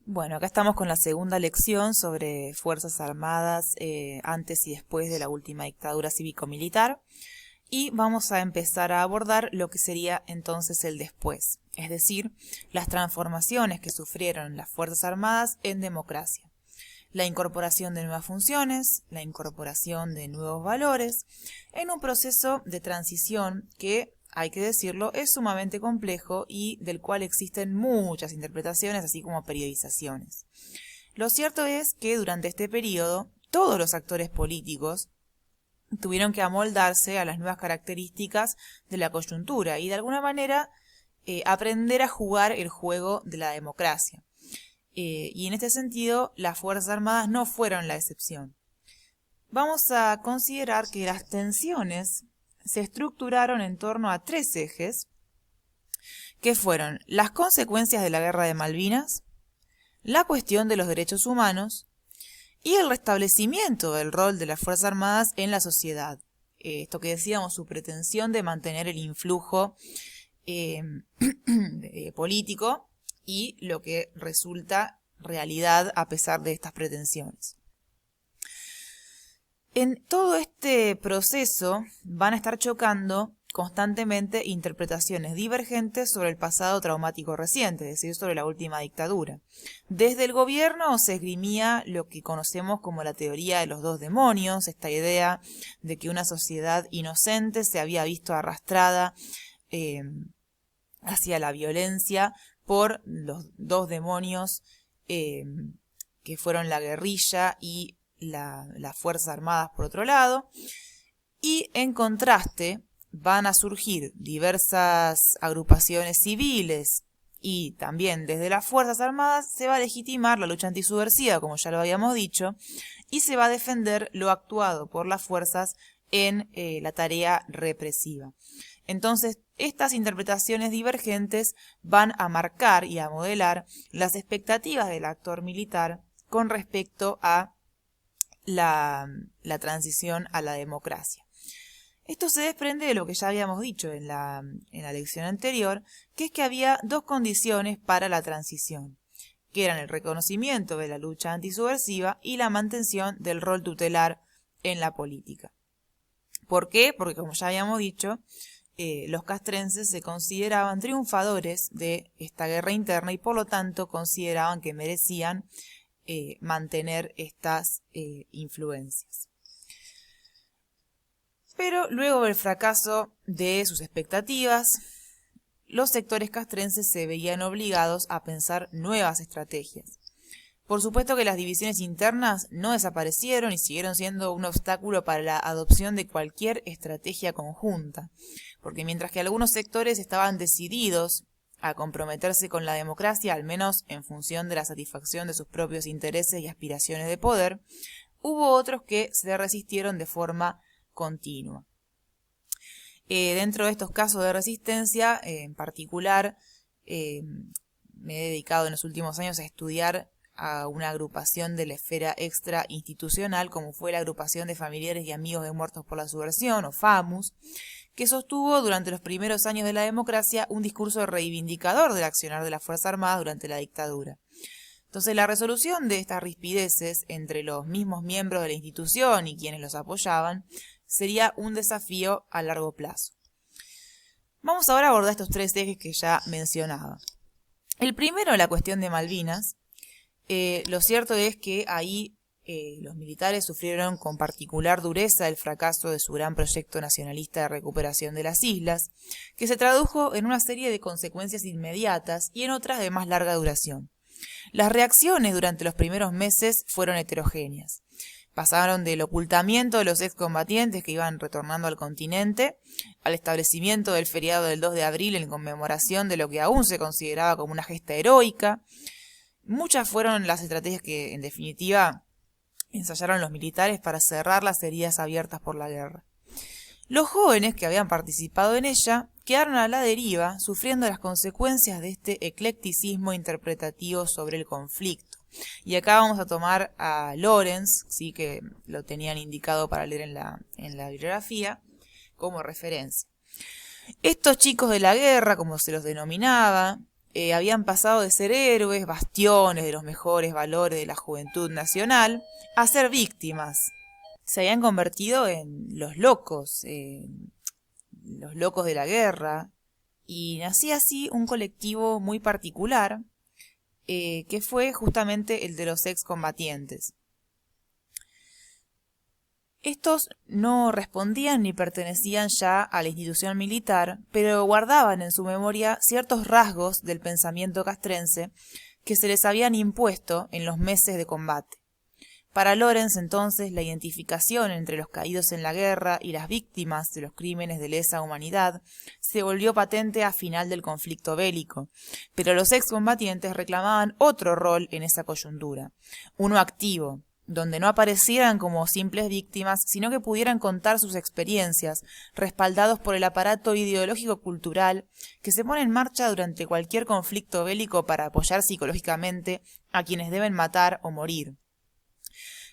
Bueno, acá estamos con la segunda lección sobre Fuerzas Armadas antes y después de la última dictadura cívico-militar y vamos a empezar a abordar lo que sería entonces el después, es decir, las transformaciones que sufrieron las Fuerzas Armadas en democracia. La incorporación de nuevas funciones, la incorporación de nuevos valores, en un proceso de transición que, hay que decirlo, es sumamente complejo y del cual existen muchas interpretaciones, así como periodizaciones. Lo cierto es que durante este periodo, todos los actores políticos tuvieron que amoldarse a las nuevas características de la coyuntura y de alguna manera aprender a jugar el juego de la democracia. Y en este sentido, las Fuerzas Armadas no fueron la excepción. Vamos a considerar que las tensiones se estructuraron en torno a tres ejes, que fueron las consecuencias de la Guerra de Malvinas, la cuestión de los derechos humanos y el restablecimiento del rol de las Fuerzas Armadas en la sociedad. Esto que decíamos, su pretensión de mantener el influjo político y lo que resulta realidad a pesar de estas pretensiones. En todo este proceso van a estar chocando constantemente interpretaciones divergentes sobre el pasado traumático reciente, es decir, sobre la última dictadura. Desde el gobierno se esgrimía lo que conocemos como la teoría de los dos demonios, esta idea de que una sociedad inocente se había visto arrastrada hacia la violencia por los dos demonios que fueron la guerrilla y las Fuerzas Armadas por otro lado, y en contraste van a surgir diversas agrupaciones civiles y también desde las Fuerzas Armadas se va a legitimar la lucha antisubversiva, como ya lo habíamos dicho, y se va a defender lo actuado por las fuerzas en la tarea represiva. Entonces, estas interpretaciones divergentes van a marcar y a modelar las expectativas del actor militar con respecto a la transición a la democracia. Esto se desprende de lo que ya habíamos dicho en la lección anterior, que es que había dos condiciones para la transición, que eran el reconocimiento de la lucha antisubversiva y la mantención del rol tutelar en la política. ¿Por qué? Porque, como ya habíamos dicho, los castrenses se consideraban triunfadores de esta guerra interna y por lo tanto consideraban que merecían mantener estas influencias. Pero luego del fracaso de sus expectativas, los sectores castrenses se veían obligados a pensar nuevas estrategias. Por supuesto que las divisiones internas no desaparecieron y siguieron siendo un obstáculo para la adopción de cualquier estrategia conjunta, porque mientras que algunos sectores estaban decididos a comprometerse con la democracia, al menos en función de la satisfacción de sus propios intereses y aspiraciones de poder, hubo otros que se resistieron de forma continua. Dentro de estos casos de resistencia, en particular, me he dedicado en los últimos años a estudiar a una agrupación de la esfera extra institucional, como fue la Agrupación de Familiares y Amigos de Muertos por la Subversión, o FAMUS, que sostuvo durante los primeros años de la democracia un discurso reivindicador del accionar de las Fuerzas Armadas durante la dictadura. Entonces, la resolución de estas rispideces entre los mismos miembros de la institución y quienes los apoyaban sería un desafío a largo plazo. Vamos ahora a abordar estos tres ejes que ya mencionaba. El primero, la cuestión de Malvinas. Lo cierto es que ahí los militares sufrieron con particular dureza el fracaso de su gran proyecto nacionalista de recuperación de las islas, que se tradujo en una serie de consecuencias inmediatas y en otras de más larga duración. Las reacciones durante los primeros meses fueron heterogéneas. Pasaron del ocultamiento de los excombatientes que iban retornando al continente al establecimiento del feriado del 2 de abril en conmemoración de lo que aún se consideraba como una gesta heroica. Muchas fueron las estrategias que, en definitiva, ensayaron los militares para cerrar las heridas abiertas por la guerra. Los jóvenes que habían participado en ella quedaron a la deriva, sufriendo las consecuencias de este eclecticismo interpretativo sobre el conflicto. Y acá vamos a tomar a Lorenz, sí, que lo tenían indicado para leer en la bibliografía, como referencia. Estos chicos de la guerra, como se los denominaba, habían pasado de ser héroes, bastiones de los mejores valores de la juventud nacional, a ser víctimas. Se habían convertido en los locos de la guerra, y nacía así un colectivo muy particular, que fue justamente el de los excombatientes. Estos no respondían ni pertenecían ya a la institución militar, pero guardaban en su memoria ciertos rasgos del pensamiento castrense que se les habían impuesto en los meses de combate. Para Lorenz, entonces, la identificación entre los caídos en la guerra y las víctimas de los crímenes de lesa humanidad se volvió patente a final del conflicto bélico, pero los excombatientes reclamaban otro rol en esa coyuntura, uno activo, donde no aparecieran como simples víctimas, sino que pudieran contar sus experiencias, respaldados por el aparato ideológico-cultural que se pone en marcha durante cualquier conflicto bélico para apoyar psicológicamente a quienes deben matar o morir.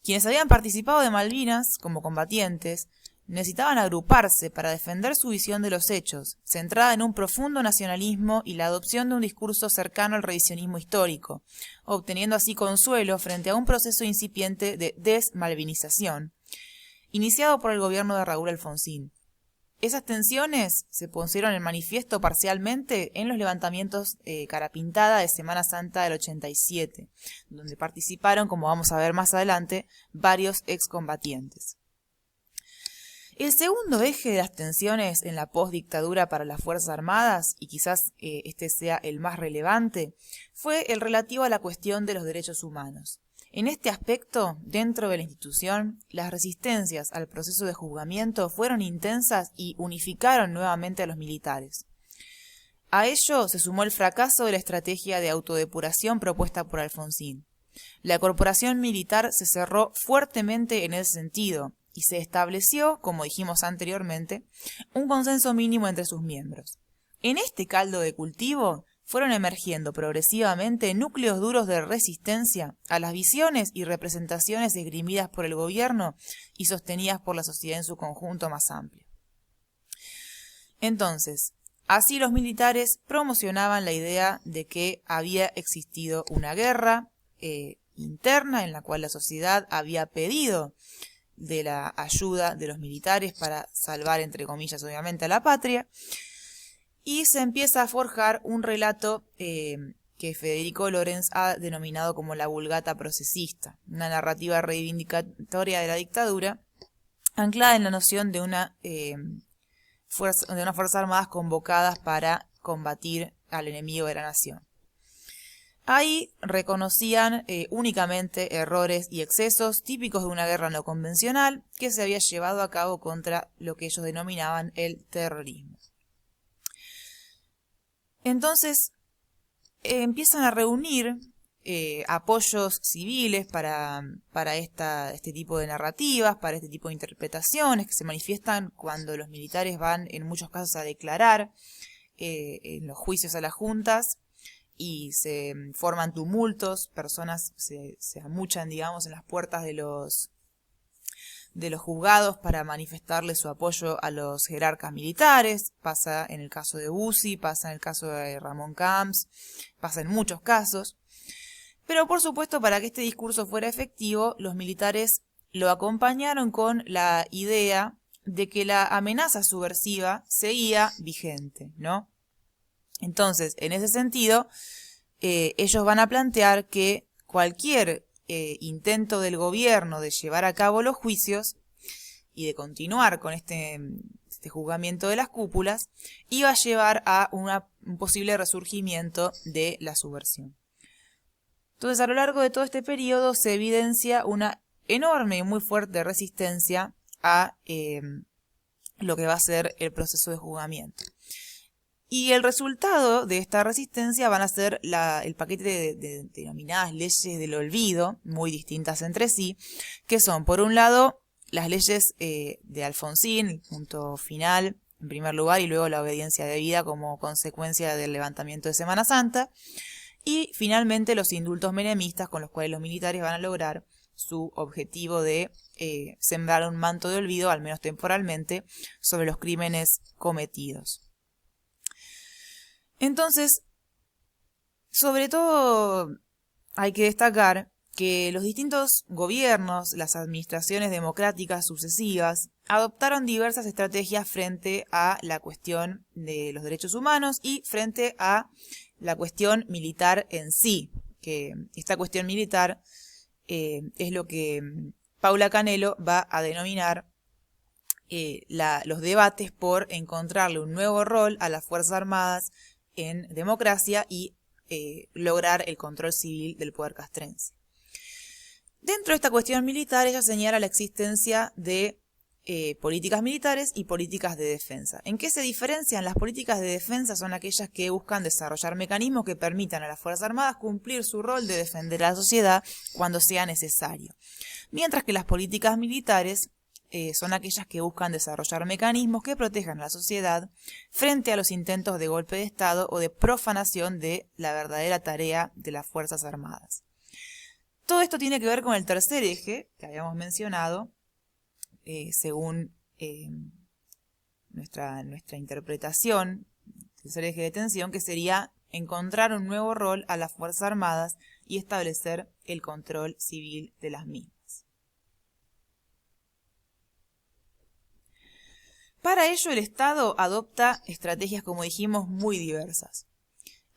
Quienes habían participado de Malvinas como combatientes necesitaban agruparse para defender su visión de los hechos, centrada en un profundo nacionalismo y la adopción de un discurso cercano al revisionismo histórico, obteniendo así consuelo frente a un proceso incipiente de desmalvinización, iniciado por el gobierno de Raúl Alfonsín. Esas tensiones se pusieron en manifiesto parcialmente en los levantamientos cara pintada de Semana Santa del 87, donde participaron, como vamos a ver más adelante, varios excombatientes. El segundo eje de las tensiones en la postdictadura para las Fuerzas Armadas, y quizás este sea el más relevante, fue el relativo a la cuestión de los derechos humanos. En este aspecto, dentro de la institución, las resistencias al proceso de juzgamiento fueron intensas y unificaron nuevamente a los militares. A ello se sumó el fracaso de la estrategia de autodepuración propuesta por Alfonsín. La corporación militar se cerró fuertemente en ese sentido y se estableció, como dijimos anteriormente, un consenso mínimo entre sus miembros. En este caldo de cultivo fueron emergiendo progresivamente núcleos duros de resistencia a las visiones y representaciones esgrimidas por el gobierno y sostenidas por la sociedad en su conjunto más amplio. Entonces, así los militares promocionaban la idea de que había existido una guerra interna en la cual la sociedad había pedido de la ayuda de los militares para salvar, entre comillas, obviamente, a la patria. Y se empieza a forjar un relato que Federico Lorenz ha denominado como la Vulgata procesista, una narrativa reivindicatoria de la dictadura, anclada en la noción de unas fuerzas armadas convocadas para combatir al enemigo de la nación. Ahí reconocían únicamente errores y excesos típicos de una guerra no convencional que se había llevado a cabo contra lo que ellos denominaban el terrorismo. Entonces empiezan a reunir apoyos civiles para este tipo de narrativas, para este tipo de interpretaciones que se manifiestan cuando los militares van en muchos casos a declarar en los juicios a las juntas y se forman tumultos, personas se amuchan, digamos, en las puertas de los juzgados para manifestarle su apoyo a los jerarcas militares. Pasa en el caso de Bussi, pasa en el caso de Ramón Camps, pasa en muchos casos. Pero por supuesto, para que este discurso fuera efectivo, los militares lo acompañaron con la idea de que la amenaza subversiva seguía vigente, ¿no? Entonces, en ese sentido, ellos van a plantear que cualquier intento del gobierno de llevar a cabo los juicios y de continuar con este juzgamiento de las cúpulas iba a llevar a un posible resurgimiento de la subversión. Entonces, a lo largo de todo este periodo se evidencia una enorme y muy fuerte resistencia a lo que va a ser el proceso de juzgamiento. Y el resultado de esta resistencia van a ser el paquete de denominadas leyes del olvido, muy distintas entre sí, que son, por un lado, las leyes de Alfonsín, el punto final, en primer lugar, y luego la obediencia debida como consecuencia del levantamiento de Semana Santa, y finalmente los indultos menemistas con los cuales los militares van a lograr su objetivo de sembrar un manto de olvido, al menos temporalmente, sobre los crímenes cometidos. Entonces, Sobre todo hay que destacar que los distintos gobiernos, las administraciones democráticas sucesivas, adoptaron diversas estrategias frente a la cuestión de los derechos humanos y frente a la cuestión militar en sí, que esta cuestión militar es lo que Paula Canelo va a denominar los debates por encontrarle un nuevo rol a las Fuerzas Armadas en democracia y lograr el control civil del poder castrense. Dentro de esta cuestión militar, ella señala la existencia de políticas militares y políticas de defensa. ¿En qué se diferencian? Las políticas de defensa son aquellas que buscan desarrollar mecanismos que permitan a las Fuerzas Armadas cumplir su rol de defender a la sociedad cuando sea necesario. Mientras que las políticas militares son aquellas que buscan desarrollar mecanismos que protejan a la sociedad frente a los intentos de golpe de Estado o de profanación de la verdadera tarea de las Fuerzas Armadas. Todo esto tiene que ver con el tercer eje que habíamos mencionado, según nuestra interpretación, el tercer eje de tensión, que sería encontrar un nuevo rol a las Fuerzas Armadas y establecer el control civil de las mismas. Para ello, el Estado adopta estrategias, como dijimos, muy diversas.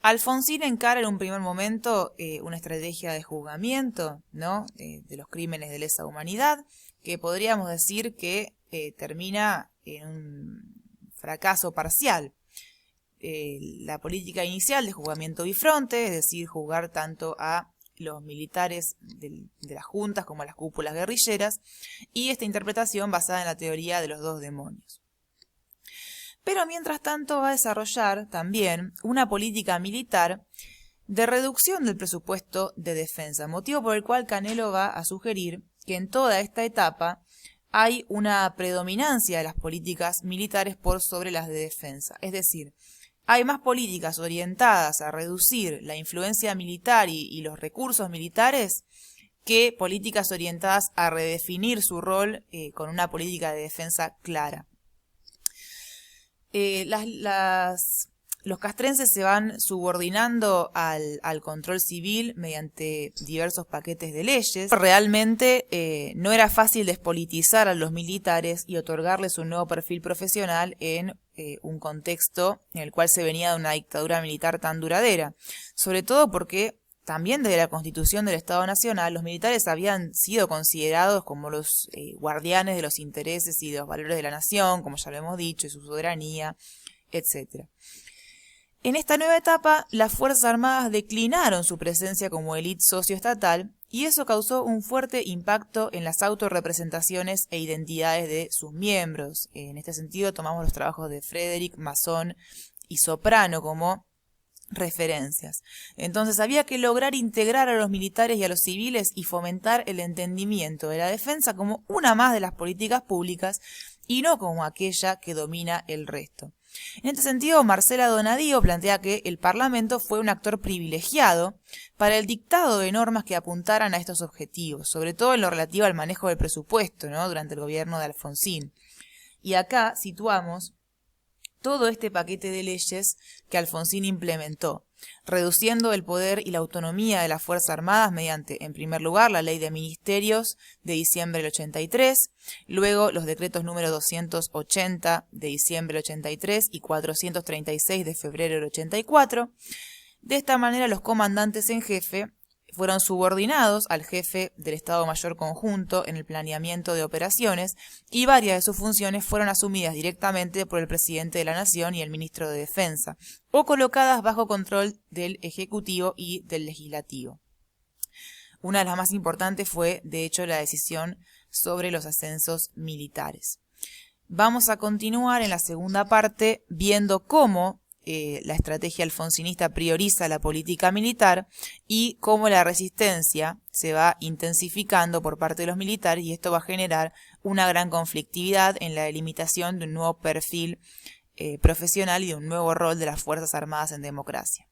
Alfonsín encara en un primer momento una estrategia de juzgamiento, ¿no? de los crímenes de lesa humanidad, que podríamos decir que termina en un fracaso parcial. La política inicial de juzgamiento bifronte, es decir, juzgar tanto a los militares de las juntas como a las cúpulas guerrilleras, y esta interpretación basada en la teoría de los dos demonios. Pero mientras tanto va a desarrollar también una política militar de reducción del presupuesto de defensa, motivo por el cual Canelo va a sugerir que en toda esta etapa hay una predominancia de las políticas militares por sobre las de defensa. Es decir, hay más políticas orientadas a reducir la influencia militar y los recursos militares que políticas orientadas a redefinir su rol con una política de defensa clara. Los castrenses se van subordinando al control civil mediante diversos paquetes de leyes. Realmente no era fácil despolitizar a los militares y otorgarles un nuevo perfil profesional en un contexto en el cual se venía de una dictadura militar tan duradera, sobre todo porque también desde la Constitución del Estado Nacional los militares habían sido considerados como los guardianes de los intereses y de los valores de la nación, como ya lo hemos dicho, y su soberanía, etc. En esta nueva etapa, las Fuerzas Armadas declinaron su presencia como élite socioestatal y eso causó un fuerte impacto en las autorrepresentaciones e identidades de sus miembros. En este sentido, tomamos los trabajos de Frederick, Masson y Soprano como referencias. Entonces había que lograr integrar a los militares y a los civiles y fomentar el entendimiento de la defensa como una más de las políticas públicas y no como aquella que domina el resto. En este sentido, Marcela Donadío plantea que el Parlamento fue un actor privilegiado para el dictado de normas que apuntaran a estos objetivos, sobre todo en lo relativo al manejo del presupuesto, ¿no? Durante el gobierno de Alfonsín. Y acá situamos todo este paquete de leyes que Alfonsín implementó, reduciendo el poder y la autonomía de las Fuerzas Armadas mediante, en primer lugar, la Ley de Ministerios de diciembre del 83, luego los decretos número 280 de diciembre del 83 y 436 de febrero del 84. De esta manera, los comandantes en jefe fueron subordinados al jefe del Estado Mayor Conjunto en el planeamiento de operaciones y varias de sus funciones fueron asumidas directamente por el presidente de la Nación y el ministro de Defensa, o colocadas bajo control del Ejecutivo y del Legislativo. Una de las más importantes fue, de hecho, la decisión sobre los ascensos militares. Vamos a continuar en la segunda parte viendo cómo la estrategia alfonsinista prioriza la política militar y cómo la resistencia se va intensificando por parte de los militares y esto va a generar una gran conflictividad en la delimitación de un nuevo perfil profesional y de un nuevo rol de las Fuerzas Armadas en democracia.